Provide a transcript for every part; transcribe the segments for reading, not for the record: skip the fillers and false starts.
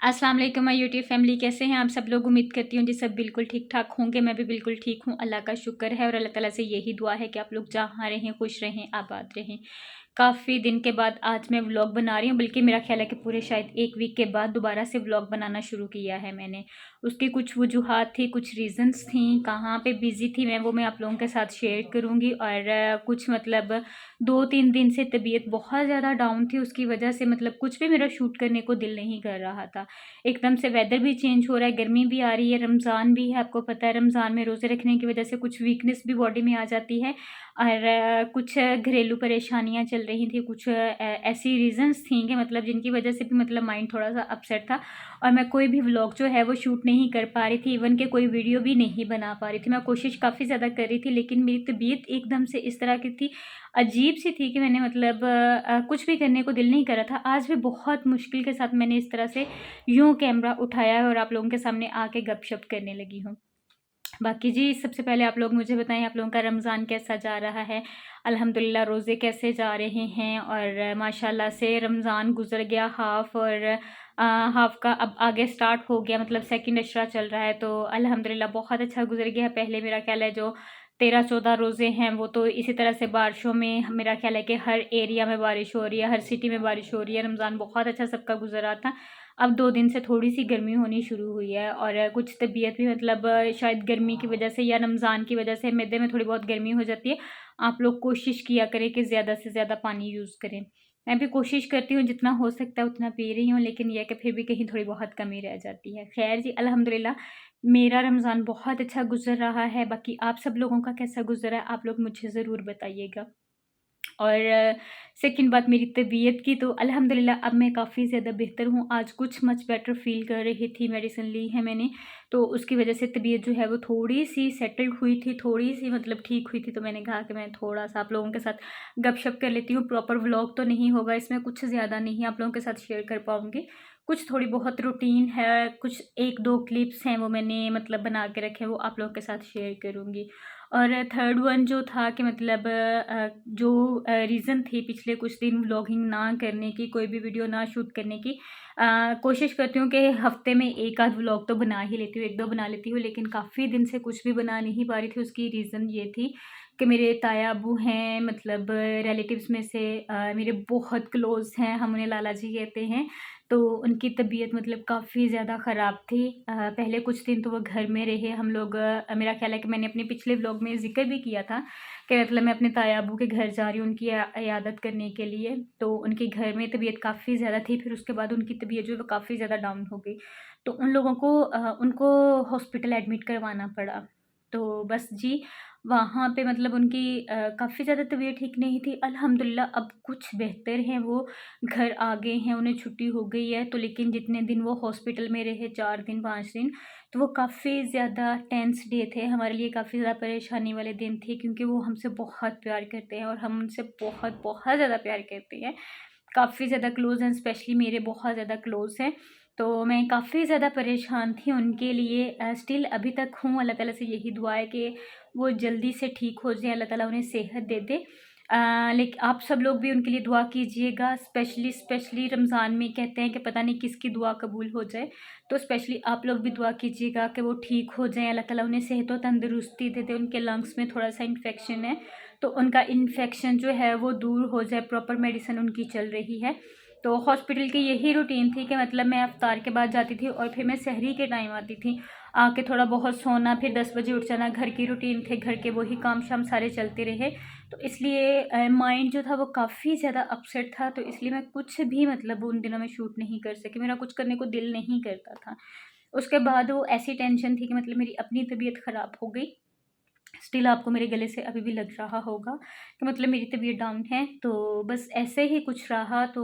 अस्सलाम वालेकुम my YouTube family, कैसे हैं आप सब लोग। उम्मीद करती हूँ जी सब बिल्कुल ठीक ठाक होंगे। मैं भी बिल्कुल ठीक हूँ, अल्लाह का शुक्र है और अल्लाह ताला से यही दुआ है कि आप लोग जहाँ रहें खुश रहें आबाद रहें। काफ़ी दिन के बाद आज मैं व्लॉग बना रही हूँ, बल्कि मेरा ख्याल है कि पूरे शायद एक वीक के बाद दोबारा से व्लॉग बनाना शुरू किया है मैंने। उसकी कुछ वजूहात थी, कुछ रीज़न्स थी, कहाँ पे बिज़ी थी मैं आप लोगों के साथ शेयर करूँगी। और कुछ मतलब 2-3 दिन से तबीयत बहुत ज़्यादा डाउन थी, उसकी वजह से मतलब कुछ भी मेरा शूट करने को दिल नहीं कर रहा था। एकदम से वेदर भी चेंज हो रहा है, गर्मी भी आ रही है, रमज़ान भी है, आपको पता है रमज़ान में रोज़े रखने की वजह से कुछ वीकनेस भी बॉडी में आ जाती है। और कुछ घरेलू परेशानियाँ चल रही थी, कुछ ऐसी रीज़न्स थी कि मतलब जिनकी वजह से भी मतलब माइंड थोड़ा-सा अपसेट था और मैं कोई भी व्लॉग जो है वो शूट नहीं कर पा रही थी, इवन कि कोई वीडियो भी नहीं बना पा रही थी। मैं कोशिश काफ़ी ज़्यादा कर रही थी, लेकिन मेरी तबीयत एकदम से इस तरह की थी, अजीब-सी थी कि मैंने मतलब कुछ भी करने को दिल नहीं कर रहा था। आज भी बहुत मुश्किल के साथ मैंने इस तरह से यूँ कैमरा उठाया है और आप लोगों के सामने आके गपशप करने लगी हूँ। बाकी जी, सबसे पहले आप लोग मुझे बताएँ आप लोगों का रमज़ान कैसा जा रहा है? अल्हम्दुलिल्लाह रोज़े कैसे जा रहे हैं? और माशाल्लाह से रमज़ान गुज़र गया हाफ़ और हाफ़ का अब आगे स्टार्ट हो गया, मतलब सेकंड अशरा चल रहा है, तो अल्हम्दुलिल्लाह बहुत अच्छा गुज़र गया है। पहले मेरा ख़्याल है जो 13-14 रोज़े हैं वो तो इसी तरह से बारिशों में मेरा ख़्याल है कि हर एरिया में बारिश हो रही है, हर सिटी में बारिश हो रही है। रमज़ान बहुत अच्छा सबका गुज़रा था। अब 2 दिन से थोड़ी-सी गर्मी होनी शुरू हुई है और कुछ तबीयत भी मतलब शायद गर्मी की वजह से या रमज़ान की वजह से मैदे में थोड़ी बहुत गर्मी हो जाती है। आप लोग कोशिश किया करें कि ज़्यादा से ज़्यादा पानी यूज़ करें। मैं भी कोशिश करती हूँ जितना हो सकता है उतना पी रही हूँ, लेकिन ये है कि फिर भी कहीं थोड़ी बहुत कमी रह जाती है। ख़ैर जी, अल्हम्दुलिल्लाह मेरा रमज़ान बहुत अच्छा गुज़र रहा है। बाकी आप सब लोगों का कैसा गुज़रा है, आप लोग मुझे ज़रूर बताइएगा। और सेकंड बात मेरी तबीयत की, तो अल्हम्दुलिल्लाह अब मैं काफ़ी ज़्यादा बेहतर हूँ। आज कुछ मच बेटर फ़ील कर रही थी, मेडिसिन ली है मैंने, तो उसकी वज़ह से तबीयत जो है वो थोड़ी-सी सेटल्ड हुई थी, थोड़ी-सी मतलब ठीक हुई थी। तो मैंने कहा कि मैं थोड़ा-सा आप लोगों के साथ गपशप कर लेती हूँ। प्रॉपर व्लॉग तो नहीं होगा इसमें, कुछ ज़्यादा नहीं आप लोगों के साथ शेयर कर पाऊँगी। कुछ थोड़ी बहुत रूटीन है, कुछ 1-2 क्लिप्स हैं वो मैंने मतलब बना के रखे हैं, वो आप लोगों के साथ शेयर करूँगी। और थर्ड वन जो था कि मतलब जो रीज़न थी पिछले कुछ दिन व्लॉगिंग ना करने की, कोई भी वीडियो ना शूट करने की, कोशिश करती हूँ कि हफ़्ते में 1 आध व्लॉग तो बना ही लेती हूँ, 1-2 बना लेती हूँ, लेकिन काफ़ी दिन से कुछ भी बना नहीं पा रही थी। उसकी रीज़न ये थी कि मेरे ताया-अब्बू हैं, मतलब रिलेटिव्स में से मेरे बहुत क्लोज़ हैं, हम उन्हें लाला जी कहते हैं। तो उनकी तबीयत मतलब काफ़ी ज़्यादा ख़राब थी। पहले कुछ दिन तो वो घर में रहे, हम लोग मेरा ख़्याल है कि मैंने अपने पिछले व्लॉग में ज़िक्र भी किया था कि मतलब मैं अपने ताया-अब्बू के घर जा रही हूँ उनकी इयादत करने के लिए। तो उनके घर में तबीयत काफ़ी ज़्यादा थी, फिर उसके बाद उनकी तबीयत जो है वो काफ़ी ज़्यादा डाउन हो गई। तो उन लोगों को उनको हॉस्पिटल एडमिट करवाना पड़ा। तो बस जी, वहाँ पे मतलब उनकी काफ़ी ज़्यादा तबीयत ठीक नहीं थी। अल्हम्दुलिल्लाह अब कुछ बेहतर हैं, वो घर आ गए हैं, उन्हें छुट्टी हो गई है। तो लेकिन जितने दिन वो हॉस्पिटल में रहे, 4 दिन 5 दिन, तो वो काफ़ी ज़्यादा टेंस डे थे, हमारे लिए काफ़ी ज़्यादा परेशानी वाले दिन थे, क्योंकि वो हमसे बहुत प्यार करते हैं और हम उनसे बहुत बहुत ज़्यादा प्यार करते हैं। काफ़ी ज़्यादा क्लोज़ हैं, स्पेशली मेरे बहुत ज़्यादा क्लोज़ हैं। तो मैं काफ़ी ज़्यादा परेशान थी उनके लिए, स्टिल अभी तक हूँ। अल्लाह ताला से यही दुआ है कि वो जल्दी से ठीक हो जाएँ, अल्लाह ताला उन्हें सेहत दे दे। लेकिन आप सब लोग भी उनके लिए दुआ कीजिएगा, स्पेशली रमज़ान में कहते हैं कि पता नहीं किसकी दुआ कबूल हो जाए, तो स्पेशली आप लोग भी दुआ कीजिएगा कि वो ठीक हो जाएँ, अल्लाह ताला उन्हें सेहत और तंदुरुस्ती दे दे। उनके लंग्स में थोड़ा-सा इन्फेक्शन है, तो उनका इन्फेक्शन जो है वो दूर हो जाए, प्रॉपर मेडिसिन उनकी चल रही है। तो हॉस्पिटल की यही रूटीन थी कि मतलब मैं इफ्तार के बाद जाती थी और फिर मैं सहरी के टाइम आती थी। आके थोड़ा बहुत सोना, फिर 10 बजे उठ जाना, घर की रूटीन थे, घर के वही काम-शाम सारे चलते रहे। तो इसलिए माइंड जो था वो काफ़ी ज़्यादा अपसेट था, तो इसलिए मैं कुछ भी मतलब उन दिनों में शूट नहीं कर सकी, मेरा कुछ करने को दिल नहीं करता था। उसके बाद वो ऐसी टेंशन थी कि मतलब मेरी अपनी तबीयत ख़राब हो गई। स्टिल आपको मेरे गले से अभी भी लग रहा होगा कि मतलब मेरी तबीयत डाउन है, तो बस ऐसे ही कुछ रहा, तो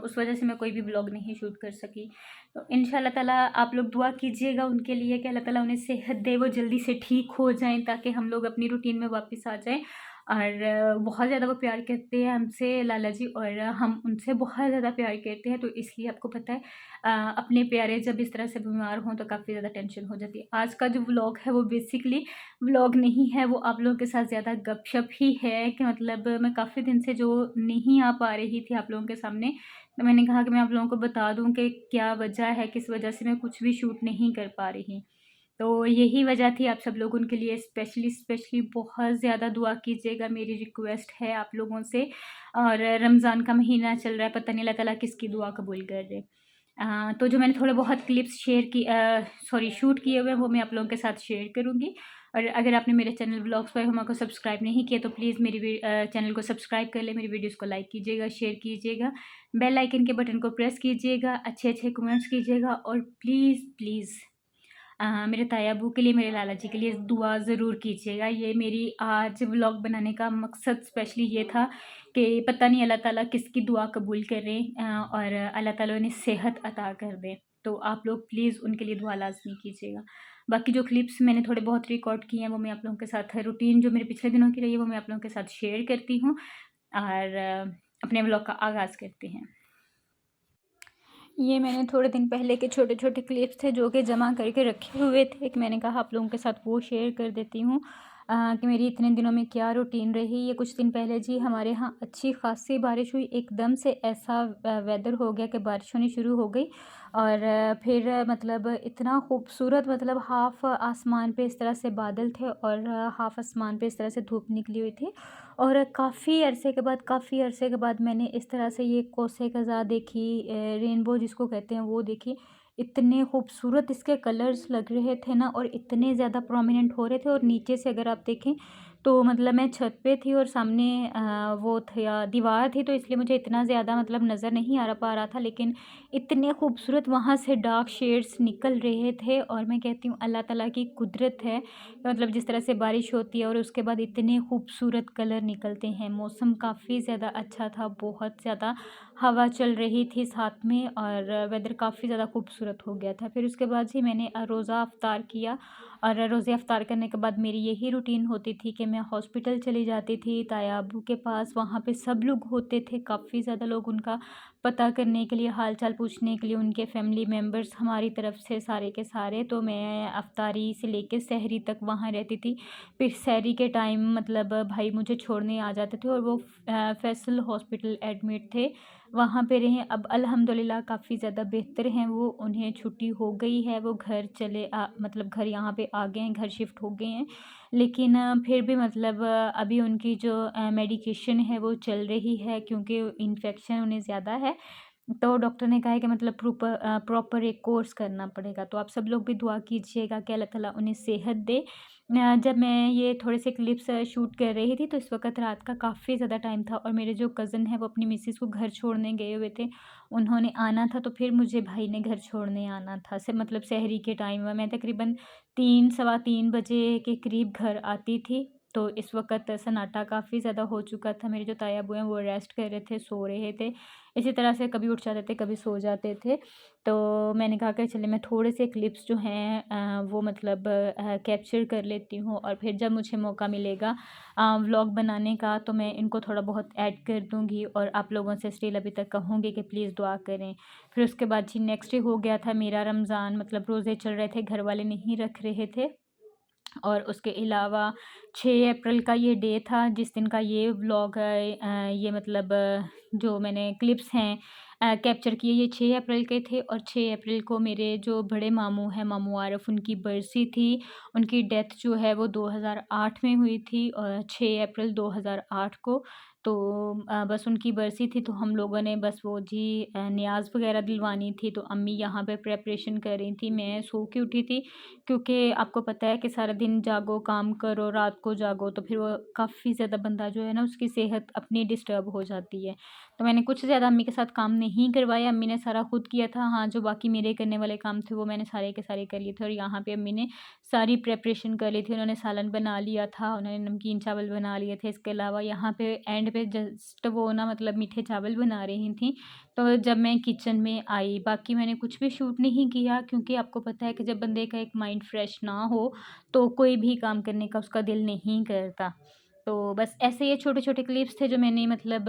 उस वजह से मैं कोई भी व्लॉग नहीं शूट कर सकी। तो इंशाल्लाह ताला आप लोग दुआ कीजिएगा उनके लिए कि अल्लाह ताला उन्हें सेहत दे, वो जल्दी से ठीक हो जाएँ ताकि हम लोग अपनी रूटीन में वापस आ जाएँ। और बहुत ज़्यादा वो प्यार करते हैं हमसे लाला जी, और हम उनसे बहुत ज़्यादा प्यार करते हैं, तो इसलिए आपको पता है अपने प्यारे जब इस तरह से बीमार हों तो काफ़ी ज़्यादा टेंशन हो जाती है। आज का जो व्लॉग है वो बेसिकली व्लॉग नहीं है, वो आप लोगों के साथ ज़्यादा गपशप ही है कि मतलब मैं काफ़ी दिन से जो नहीं आ पा रही थी आप लोगों के सामने, तो मैंने कहा कि मैं आप लोगों को बता दूँ कि क्या वजह है, किस वजह से मैं कुछ भी शूट नहीं कर पा रही। तो यही वजह थी। आप सब लोग उनके लिए स्पेशली स्पेशली बहुत ज़्यादा दुआ कीजिएगा, मेरी रिक्वेस्ट है आप लोगों से। और रमज़ान का महीना चल रहा है, पता नहीं अल्लाह ताला किसकी दुआ कबूल कर दे। तो जो मैंने थोड़े बहुत क्लिप्स शूट किए हुए हैं वो मैं आप लोगों के साथ शेयर करूँगी। और अगर आपने मेरे चैनल व्लॉग्स बाय हुमा को सब्सक्राइब नहीं किया तो प्लीज़ चैनल को सब्सक्राइब कर लें, मेरी वीडियोज़ को लाइक कीजिएगा, शेयर कीजिएगा, बेल आइकन के बटन को प्रेस कीजिएगा, अच्छे-अच्छे कमेंट्स कीजिएगा और प्लीज़, प्लीज़ मेरे ताया अब्बू के लिए, मेरे लाला जी के लिए दुआ ज़रूर कीजिएगा। ये मेरी आज व्लॉग बनाने का मकसद स्पेशली ये था कि पता नहीं अल्लाह ताला किसकी दुआ कबूल करे और अल्लाह ताला उन्हें सेहत अता कर दे। तो आप लोग प्लीज़ उनके लिए दुआ लाज़मी कीजिएगा। बाकी जो क्लिप्स मैंने थोड़े बहुत रिकॉर्ड किए हैं वो मैं आप लोगों के साथ रूटीन जो मेरे पिछले दिनों की रही है वो मैं आप लोगों के साथ शेयर करती हूँ और अपने व्लॉग का आगाज़ करते हैं। ये मैंने थोड़े दिन पहले के छोटे-छोटे क्लिप्स थे जो कि जमा करके रखे हुए थे कि मैंने कहा आप लोगों के साथ वो शेयर कर देती हूँ कि मेरी इतने दिनों में क्या रूटीन रही। ये कुछ दिन पहले जी हमारे यहाँ अच्छी खासी बारिश हुई, एकदम से ऐसा वेदर हो गया कि बारिश होनी शुरू हो गई और फिर मतलब इतना खूबसूरत, मतलब हाफ़ आसमान पे इस तरह से बादल थे और हाफ़ आसमान पे इस तरह से धूप निकली हुई थी और काफ़ी अरसे के बाद मैंने इस तरह से ये कौसे क़ज़ा देखी, रेनबो जिसको कहते हैं वो देखी। इतने खूबसूरत इसके कलर्स लग रहे थे ना और इतने ज़्यादा प्रोमिनेंट हो रहे थे और नीचे से अगर आप देखें तो मतलब मैं छत पे थी और सामने वो था दीवार थी, तो इसलिए मुझे इतना ज़्यादा मतलब नज़र नहीं आ पा रहा था, लेकिन इतने खूबसूरत वहाँ से डार्क शेड्स निकल रहे थे और मैं कहती हूँ अल्लाह ताला की कुदरत है। मतलब जिस तरह से बारिश होती है और उसके बाद इतने खूबसूरत कलर निकलते हैं। मौसम काफ़ी ज़्यादा अच्छा था, बहुत ज़्यादा हवा चल रही थी साथ में और वेदर काफ़ी ज़्यादा खूबसूरत हो गया था। फिर उसके बाद ही मैंने रोज़ा इफ्तार किया और रोज़े इफ्तार करने के बाद मेरी यही रूटीन होती थी कि मैं हॉस्पिटल चली जाती थी ताया अब्बू के पास। वहाँ पे सब लोग होते थे, काफ़ी ज़्यादा लोग, उनका पता करने के लिए, हाल चाल पूछने के लिए, उनके फैमिली मेम्बर्स हमारी तरफ से सारे के सारे। तो मैं अफ्तारी से लेके सहरी तक वहाँ रहती थी। फिर सहरी के टाइम मतलब भाई मुझे छोड़ने आ जाते थे और वो फैसल हॉस्पिटल एडमिट थे, वहाँ पे रहे। अब अल्हम्दुलिल्लाह काफ़ी ज़्यादा बेहतर हैं वो, उन्हें छुट्टी हो गई है, वो घर मतलब घर यहाँ पे आ गए हैं, घर शिफ्ट हो गए हैं। लेकिन फिर भी मतलब अभी उनकी जो मेडिकेशन है वो चल रही है क्योंकि इन्फेक्शन उन्हें ज़्यादा है। तो डॉक्टर ने कहा है कि मतलब प्रॉपर एक कोर्स करना पड़ेगा। तो आप सब लोग भी दुआ कीजिएगा कि अल्लाह ताला उन्हें सेहत दे। जब मैं ये थोड़े से क्लिप्स शूट कर रही थी तो इस वक़्त रात का काफ़ी ज़्यादा टाइम था और मेरे जो कज़न हैं वो अपनी मिसेस को घर छोड़ने गए हुए थे। उन्होंने आना था तो फिर मुझे भाई ने घर छोड़ने आना था, से मतलब सहरी के टाइम मैं तकरीबन 3 सवा 3 बजे के करीब घर आती थी। तो इस वक़्त सन्नाटा काफ़ी ज़्यादा हो चुका था। मेरे जो ताया अब्बू हैं वो रेस्ट कर रहे थे, सो रहे थे। इसी तरह से कभी उठ जाते थे, कभी सो जाते थे। तो मैंने कहा कि चलिए मैं थोड़े से क्लिप्स जो हैं वो मतलब कैप्चर कर लेती हूँ और फिर जब मुझे मौका मिलेगा व्लॉग बनाने का तो मैं इनको थोड़ा बहुत ऐड कर दूँगी और आप लोगों से स्टिल अभी तक कहूँगी कि प्लीज़ दुआ करें। फिर उसके बाद जी नेक्स्ट डे हो गया था मेरा रमज़ान, मतलब रोज़े चल रहे थे, घर वाले नहीं रख रहे थे। और उसके अलावा 6 अप्रैल का ये डे था जिस दिन का ये व्लॉग ये मतलब जो मैंने क्लिप्स हैं कैप्चर किए, ये 6 अप्रैल के थे और 6 अप्रैल को मेरे जो बड़े मामू हैं, मामू आरफ़, उनकी बरसी थी। उनकी डेथ जो है वो 2008 में हुई थी और 6 अप्रैल 2008 को। तो बस उनकी बरसी थी तो हम लोगों ने बस वो जी नियाज़ वग़ैरह दिलवानी थी, तो अम्मी यहाँ पे प्रिपरेशन कर रही थी, मैं सो के उठी थी। क्योंकि आपको पता है कि सारा दिन जागो, काम करो, रात को जागो तो फिर वो काफ़ी ज़्यादा बंदा जो है ना उसकी सेहत अपनी डिस्टर्ब हो जाती है। तो मैंने कुछ ज़्यादा अम्मी के साथ काम नहीं करवाया, अम्मी ने सारा खुद किया था। हाँ, जो बाकी मेरे करने वाले काम थे वो मैंने सारे के सारे कर लिए थे और यहाँ पे अम्मी ने सारी प्रिपरेशन कर ली थी। उन्होंने सालन बना लिया था, उन्होंने नमकीन चावल बना लिए थे। इसके अलावा यहाँ पे एंड पे जस्ट वो ना मतलब मीठे चावल बना रही थीं। तो जब मैं किचन में आई, बाकी मैंने कुछ भी शूट नहीं किया क्योंकि आपको पता है कि जब बंदे का एक माइंड फ्रेश ना हो तो कोई भी काम करने का उसका दिल नहीं करता। तो बस ऐसे ये छोटे-छोटे क्लिप्स थे जो मैंने मतलब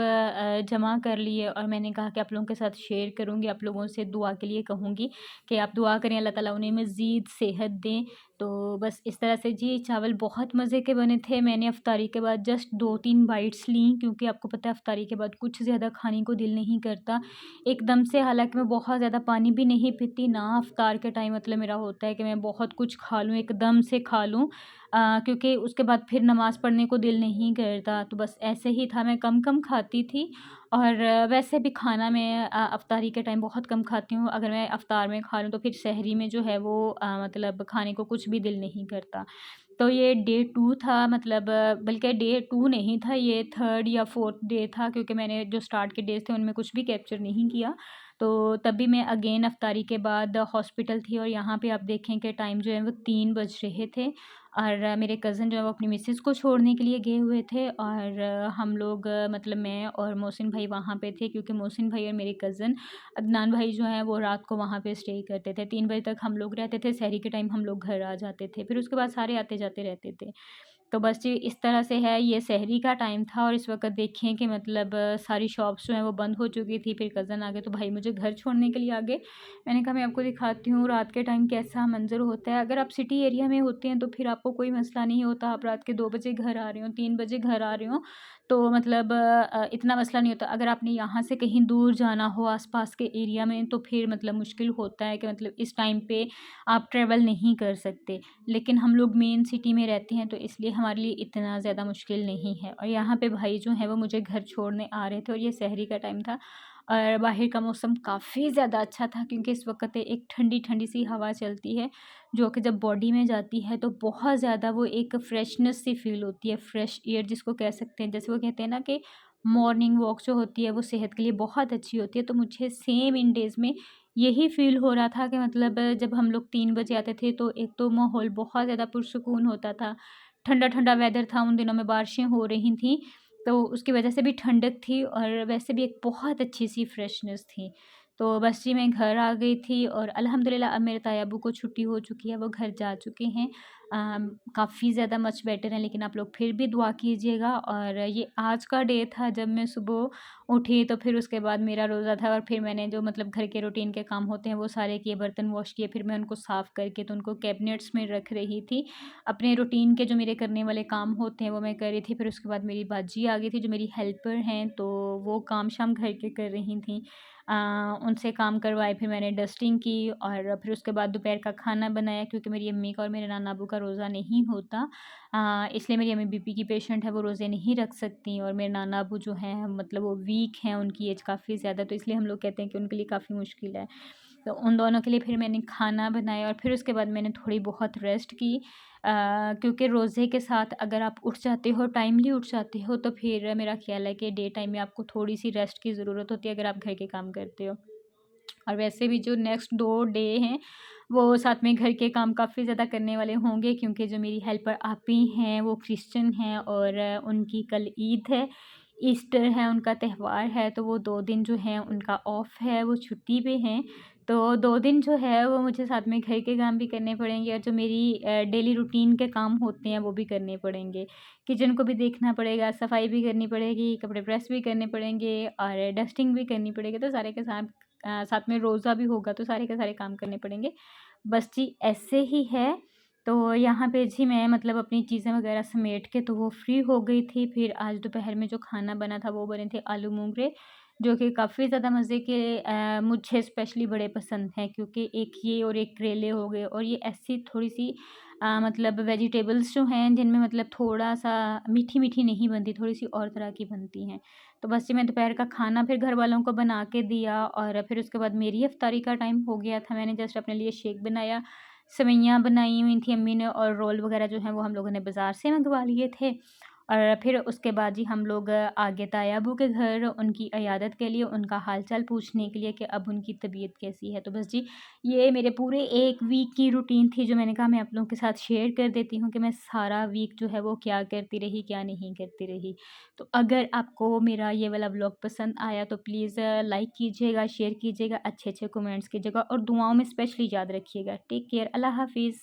जमा कर लिए और मैंने कहा कि आप लोगों के साथ शेयर करूँगी, आप लोगों से दुआ के लिए कहूँगी कि आप दुआ करें अल्लाह ताला उन्हें मज़ीद सेहत दें। तो बस इस तरह से जी चावल बहुत मज़े के बने थे। मैंने इफ्तारी के बाद जस्ट 2-3 बाइट्स लीं क्योंकि आपको पता है इफ्तारी के बाद कुछ ज़्यादा खाने को दिल नहीं करता। एकदम से हालाँकि मैं बहुत ज़्यादा पानी भी नहीं पीती ना इफ्तार के टाइम मतलब मेरा होता है कि मैं बहुत कुछ खा लूँ, एकदम से खा लूँ। क्योंकि उसके बाद फिर नमाज़ पढ़ने को दिल नहीं करता, तो बस ऐसे ही था मैं कम-कम खाती थी और वैसे भी खाना मैं इफ्तारी के टाइम बहुत कम खाती हूँ। अगर मैं इफ्तार में खा लूँ तो फिर सहरी में जो है वो मतलब खाने को कुछ भी दिल नहीं करता। तो ये डे 2 था मतलब बल्कि डे 2 नहीं था, ये 3rd या 4th डे था क्योंकि मैंने जो स्टार्ट के डेज़ थे उनमें कुछ भी कैप्चर नहीं किया। तो तभी मैं अगेन इफ्तारी के बाद हॉस्पिटल थी और यहाँ पे आप देखें कि टाइम जो है वो 3 बज रहे थे और मेरे कज़न जो है वो अपनी मिसेज़ को छोड़ने के लिए गए हुए थे और हम लोग मतलब मैं और मोहसिन भाई वहाँ पे थे क्योंकि मोहसिन भाई और मेरे कज़न अदनान भाई जो हैं वो रात को वहाँ पे स्टे करते थे। 3 बजे तक हम लोग रहते थे, सहरी के टाइम हम लोग घर आ जाते थे। फिर उसके बाद सारे आते-जाते रहते थे। तो बस जी इस तरह से है, ये सहरी का टाइम था और इस वक़्त देखें कि मतलब सारी शॉप्स जो हैं वो बंद हो चुकी थी। फिर कज़न आ गए तो भाई मुझे घर छोड़ने के लिए आ गए। मैंने कहा मैं आपको दिखाती हूँ रात के टाइम कैसा मंज़र होता है। अगर आप सिटी एरिया में होते हैं तो फिर आपको कोई मसला नहीं होता। आप रात के 2 बजे घर आ रहे हो, 3 बजे घर आ रहे हो तो मतलब इतना मसला नहीं होता। अगर आपने यहाँ से कहीं दूर जाना हो आस-पास के एरिया में तो फिर मतलब मुश्किल होता है कि मतलब इस टाइम पे आप ट्रैवल नहीं कर सकते। लेकिन हम लोग मेन सिटी में रहते हैं तो इसलिए हमारे लिए इतना ज़्यादा मुश्किल नहीं है और यहाँ पे भाई जो हैं वो मुझे घर छोड़ने आ रहे थे और ये सहरी का टाइम था और बाहर का मौसम काफ़ी ज़्यादा अच्छा था क्योंकि इस वक़्त एक ठंडी-ठंडी सी हवा चलती है, जो कि जब बॉडी में जाती है तो बहुत ज़्यादा वो एक फ्रेशनेस सी फ़ील होती है, फ्रेश एयर जिसको कह सकते हैं। जैसे वो कहते हैं ना कि मॉर्निंग वॉक जो होती है वो सेहत के लिए बहुत अच्छी होती है, तो मुझे सेम इन डेज़ में यही फ़ील हो रहा था कि मतलब जब हम लोग 3 बजे आते थे तो एक तो माहौल बहुत ज़्यादा पुरसुकून होता था। ठंडा-ठंडा वेदर था, उन दिनों में बारिशें हो रही थीं, तो उसकी वजह से भी ठंडक थी और वैसे भी एक बहुत अच्छी-सी फ्रेशनेस थी। तो बस जी मैं घर आ गई थी और अल्हम्दुलिल्लाह अब मेरे ताया अब्बू को छुट्टी हो चुकी है, वो घर जा चुके हैं। काफ़ी ज़्यादा मच बेटर हैं लेकिन आप लोग फिर भी दुआ कीजिएगा और ये आज का डे था जब मैं सुबह उठी तो फिर उसके बाद मेरा रोज़ा था और फिर मैंने जो मतलब घर के रूटीन के काम होते हैं वो सारे किए, बर्तन वॉश किए, फिर मैं उनको साफ़ करके तो उनको कैबिनेट्स में रख रही थी। अपने रूटीन के जो मेरे करने वाले काम होते हैं वो मैं कर रही थी। फिर उसके बाद मेरी बाजी आ गई थी जो मेरी हेल्पर हैं, तो वो काम-शाम घर के कर रही थीं। उनसे काम करवाए, फिर मैंने डस्टिंग की और फिर उसके बाद दोपहर का खाना बनाया क्योंकि मेरी अम्मी का और मेरे नाना अब्बू का रोज़ा नहीं होता। इसलिए मेरी अम्मी बीपी की पेशेंट है, वो रोज़े नहीं रख सकतीं और मेरे नाना अब्बू जो हैं मतलब वो वीक हैं, उनकी एज काफ़ी ज़्यादा, तो इसलिए हम लोग कहते हैं कि उनके लिए काफ़ी मुश्किल है। तो उन दोनों के लिए फिर मैंने खाना बनाया और फिर उसके बाद मैंने थोड़ी बहुत रेस्ट की। क्योंकि रोज़े के साथ अगर आप उठ जाते हो, टाइमली उठ जाते हो, तो फिर मेरा ख़्याल है कि डे टाइम में आपको थोड़ी-सी रेस्ट की ज़रूरत होती है अगर आप घर के काम करते हो। और वैसे भी जो नेक्स्ट 2 डे हैं, वो साथ में घर के काम काफ़ी ज़्यादा करने वाले होंगे क्योंकि जो मेरी हेल्पर आपी हैं, वो क्रिश्चियन हैं और उनकी कल ईद है, ईस्टर है, उनका त्योहार है, तो वो 2 दिन जो हैं उनका ऑफ है, वो छुट्टी पे हैं। तो 2 दिन जो है वो मुझे साथ में घर के काम भी करने पड़ेंगे और जो मेरी डेली रूटीन के काम होते हैं वो भी करने पड़ेंगे। किचन को भी देखना पड़ेगा, सफाई भी करनी पड़ेगी, कपड़े प्रेस भी करने पड़ेंगे और डस्टिंग भी करनी पड़ेगी, तो सारे के साथ में रोज़ा भी होगा तो सारे के सारे काम करने पड़ेंगे। बस जी ऐसे ही है। तो यहाँ पे जी मैं मतलब अपनी चीज़ें वग़ैरह समेट के तो वो फ्री हो गई थी। फिर आज दोपहर में जो खाना बना था वो बने थे आलू मूँगरे, जो कि काफ़ी ज़्यादा मज़े के मुझे स्पेशली बड़े पसंद हैं क्योंकि एक ये और एक करेले हो गए और ये ऐसी थोड़ी-सी मतलब वेजिटेबल्स जो हैं जिनमें मतलब थोड़ा-सा मीठी-मीठी नहीं बनती, थोड़ी-सी और तरह की बनती हैं। तो बस जी मैं दोपहर का खाना फिर घर वालों को बना के दिया और फिर उसके बाद मेरी इफ्तारी का टाइम हो गया था। मैंने जस्ट अपने लिए शेक बनाया, सेवइयाँ बनाई हुई थी अम्मी ने और रोल वग़ैरह जो हैं वो हम लोगों ने बाज़ार से मँगवा लिए थे। और फिर उसके बाद जी हम लोग आगे ताया अब्बू के घर उनकी इयादत के लिए, उनका हाल-चाल पूछने के लिए कि अब उनकी तबीयत कैसी है। तो बस जी ये मेरे पूरे 1 वीक की रूटीन थी जो मैंने कहा मैं आप लोगों के साथ शेयर कर देती हूँ कि मैं सारा वीक जो है वो क्या करती रही, क्या नहीं करती रही। तो अगर आपको मेरा ये वाला व्लॉग पसंद आया तो प्लीज़ लाइक कीजिएगा, शेयर कीजिएगा, अच्छे-अच्छे कमेंट्स कीजिएगा और दुआओं में स्पेशली याद रखिएगा। टेक केयर, अल्लाह हाफ़िज़।